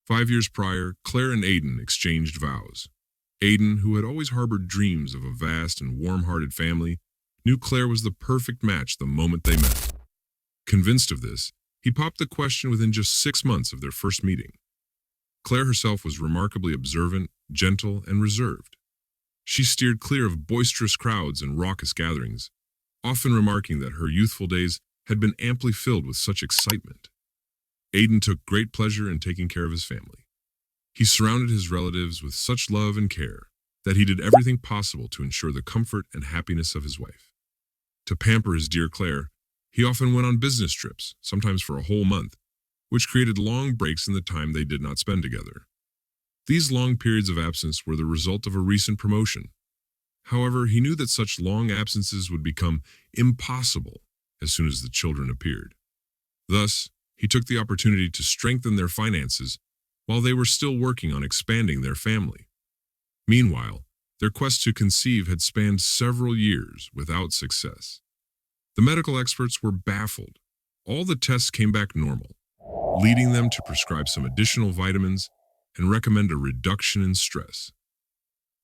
5 years prior, Claire and Aidan exchanged vows. Aidan, who had always harbored dreams of a vast and warm-hearted family, knew Claire was the perfect match the moment they met. Convinced of this, he popped the question within just 6 months of their first meeting. Claire herself was remarkably observant, gentle, and reserved. She steered clear of boisterous crowds and raucous gatherings, often remarking that her youthful days had been amply filled with such excitement. Aidan took great pleasure in taking care of his family. He surrounded his relatives with such love and care that he did everything possible to ensure the comfort and happiness of his wife. To pamper his dear Claire, he often went on business trips, sometimes for a whole month, which created long breaks in the time they did not spend together. These long periods of absence were the result of a recent promotion. However, he knew that such long absences would become impossible as soon as the children appeared. Thus, he took the opportunity to strengthen their finances while they were still working on expanding their family. Meanwhile, their quest to conceive had spanned several years without success. The medical experts were baffled. All the tests came back normal, leading them to prescribe some additional vitamins and recommend a reduction in stress.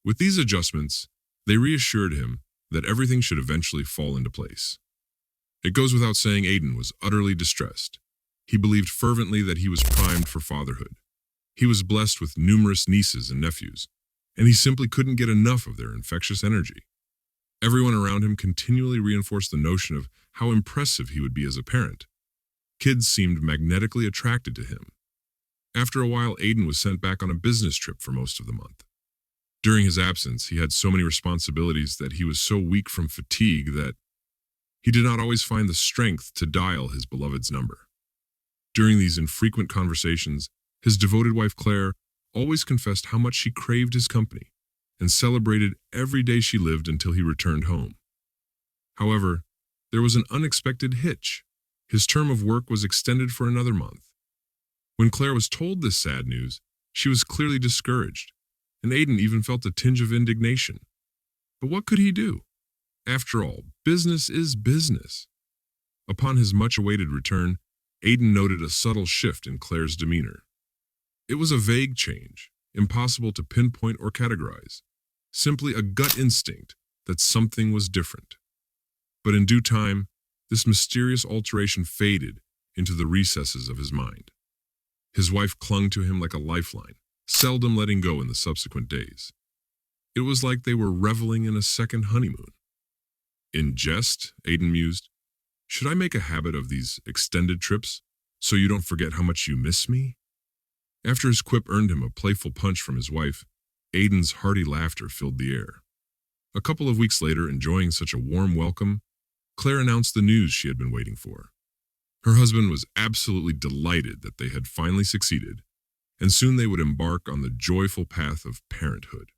With these adjustments, they reassured him that everything should eventually fall into place. It goes without saying Aidan was utterly distressed. He believed fervently that he was primed for fatherhood. He was blessed with numerous nieces and nephews, and he simply couldn't get enough of their infectious energy. Everyone around him continually reinforced the notion of how impressive he would be as a parent. Kids seemed magnetically attracted to him. After a while, Aidan was sent back on a business trip for most of the month. During his absence, he had so many responsibilities that he was so weak from fatigue that he did not always find the strength to dial his beloved's number. During these infrequent conversations, his devoted wife Claire always confessed how much she craved his company and celebrated every day she lived until he returned home. However, there was an unexpected hitch. His term of work was extended for another month. When Claire was told this sad news, she was clearly discouraged, and Aidan even felt a tinge of indignation. But what could he do? After all, business is business. Upon his much-awaited return, Aidan noted a subtle shift in Claire's demeanor. It was a vague change, impossible to pinpoint or categorize, simply a gut instinct that something was different. But in due time, this mysterious alteration faded into the recesses of his mind. His wife clung to him like a lifeline, seldom letting go in the subsequent days. It was like they were reveling in a second honeymoon. In jest, Aidan mused, should I make a habit of these extended trips so you don't forget how much you miss me? After his quip earned him a playful punch from his wife, Aidan's hearty laughter filled the air. A couple of weeks later, enjoying such a warm welcome, Claire announced the news she had been waiting for. Her husband was absolutely delighted that they had finally succeeded, and soon they would embark on the joyful path of parenthood.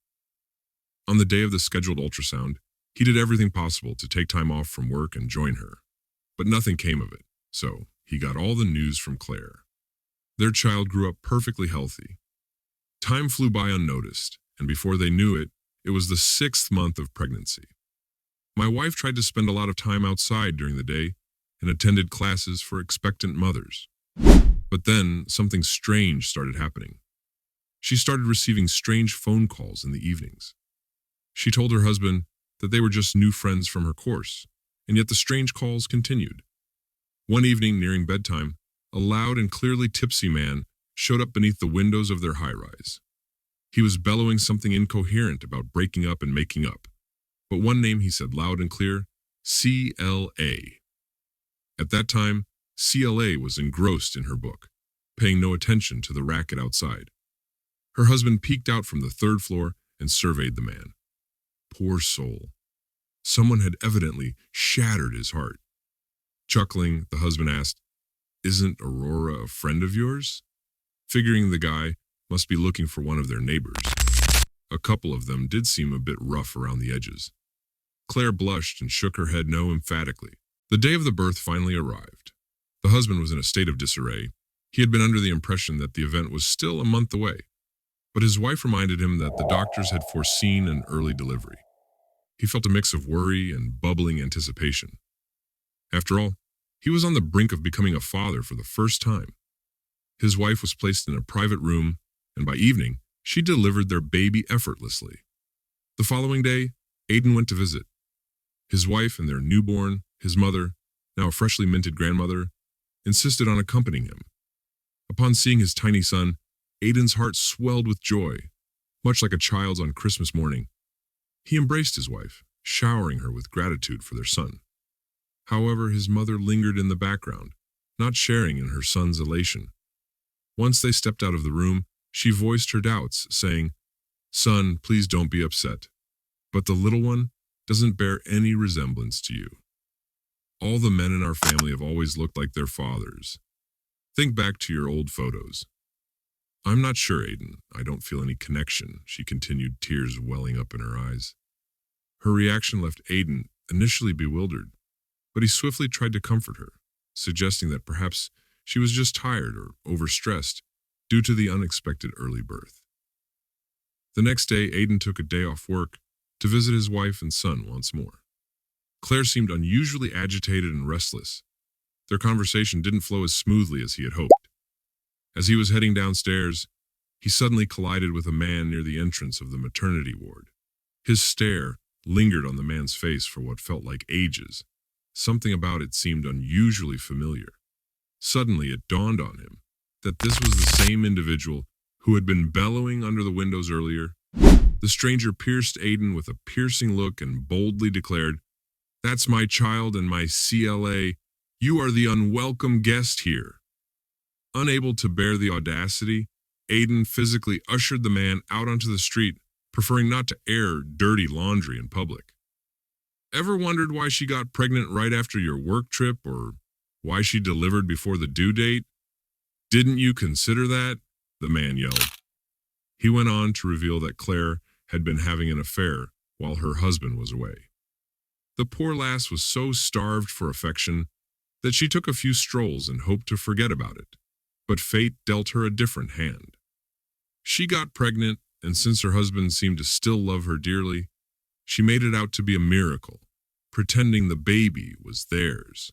On the day of the scheduled ultrasound, he did everything possible to take time off from work and join her. But nothing came of it, so he got all the news from Claire. Their child grew up perfectly healthy. Time flew by unnoticed, and before they knew it, it was the 6th month of pregnancy. My wife tried to spend a lot of time outside during the day and attended classes for expectant mothers. But then something strange started happening. She started receiving strange phone calls in the evenings. She told her husband that they were just new friends from her course, and yet the strange calls continued. One evening, nearing bedtime, a loud and clearly tipsy man showed up beneath the windows of their high-rise. He was bellowing something incoherent about breaking up and making up, but one name he said loud and clear, CLA. At that time, CLA was engrossed in her book, paying no attention to the racket outside. Her husband peeked out from the 3rd floor and surveyed the man. Poor soul. Someone had evidently shattered his heart. Chuckling, the husband asked, "Isn't Aurora a friend of yours?" Figuring the guy must be looking for one of their neighbors. A couple of them did seem a bit rough around the edges. Claire blushed and shook her head no emphatically. The day of the birth finally arrived. The husband was in a state of disarray. He had been under the impression that the event was still a month away, but his wife reminded him that the doctors had foreseen an early delivery. He felt a mix of worry and bubbling anticipation. After all, he was on the brink of becoming a father for the first time. His wife was placed in a private room, and by evening, she delivered their baby effortlessly. The following day, Aiden went to visit. His wife and their newborn, his mother, now a freshly minted grandmother, insisted on accompanying him. Upon seeing his tiny son, Aiden's heart swelled with joy, much like a child's on Christmas morning. He embraced his wife, showering her with gratitude for their son. However, his mother lingered in the background, not sharing in her son's elation. Once they stepped out of the room, she voiced her doubts, saying, "Son, please don't be upset. But the little one doesn't bear any resemblance to you. All the men in our family have always looked like their fathers. Think back to your old photos." "I'm not sure, Aiden. I don't feel any connection," she continued, tears welling up in her eyes. Her reaction left Aiden initially bewildered, but he swiftly tried to comfort her, suggesting that perhaps she was just tired or overstressed due to the unexpected early birth. The next day, Aiden took a day off work to visit his wife and son once more. Claire seemed unusually agitated and restless. Their conversation didn't flow as smoothly as he had hoped. As he was heading downstairs, he suddenly collided with a man near the entrance of the maternity ward. His stare lingered on the man's face for what felt like ages. Something about it seemed unusually familiar. Suddenly, it dawned on him that this was the same individual who had been bellowing under the windows earlier. The stranger pierced Aiden with a piercing look and boldly declared, "That's my child and my CLA. You are the unwelcome guest here." Unable to bear the audacity, Aiden physically ushered the man out onto the street, preferring not to air dirty laundry in public. "Ever wondered why she got pregnant right after your work trip, or why she delivered before the due date? Didn't you consider that?" the man yelled. He went on to reveal that Claire had been having an affair while her husband was away. The poor lass was so starved for affection that she took a few strolls and hoped to forget about it, but fate dealt her a different hand. She got pregnant, and since her husband seemed to still love her dearly, she made it out to be a miracle, pretending the baby was theirs.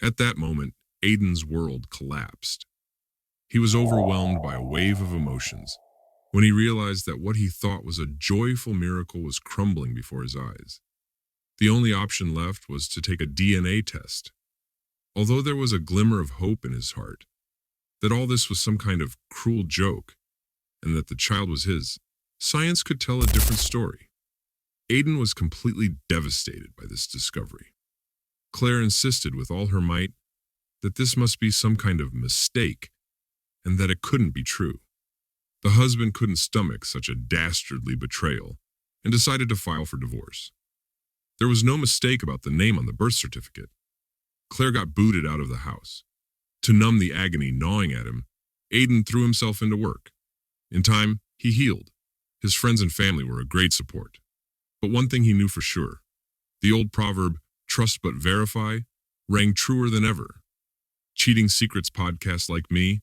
At that moment, Aiden's world collapsed. He was overwhelmed by a wave of emotions when he realized that what he thought was a joyful miracle was crumbling before his eyes. The only option left was to take a DNA test. Although there was a glimmer of hope in his heart, that all this was some kind of cruel joke, and that the child was his, science could tell a different story. Aiden was completely devastated by this discovery. Claire insisted with all her might that this must be some kind of mistake, and that it couldn't be true. The husband couldn't stomach such a dastardly betrayal, and decided to file for divorce. There was no mistake about the name on the birth certificate. Claire got booted out of the house. To numb the agony gnawing at him, Aiden threw himself into work. In time, he healed. His friends and family were a great support. But one thing he knew for sure: the old proverb, "Trust but verify," rang truer than ever. Cheating Secrets podcasts like me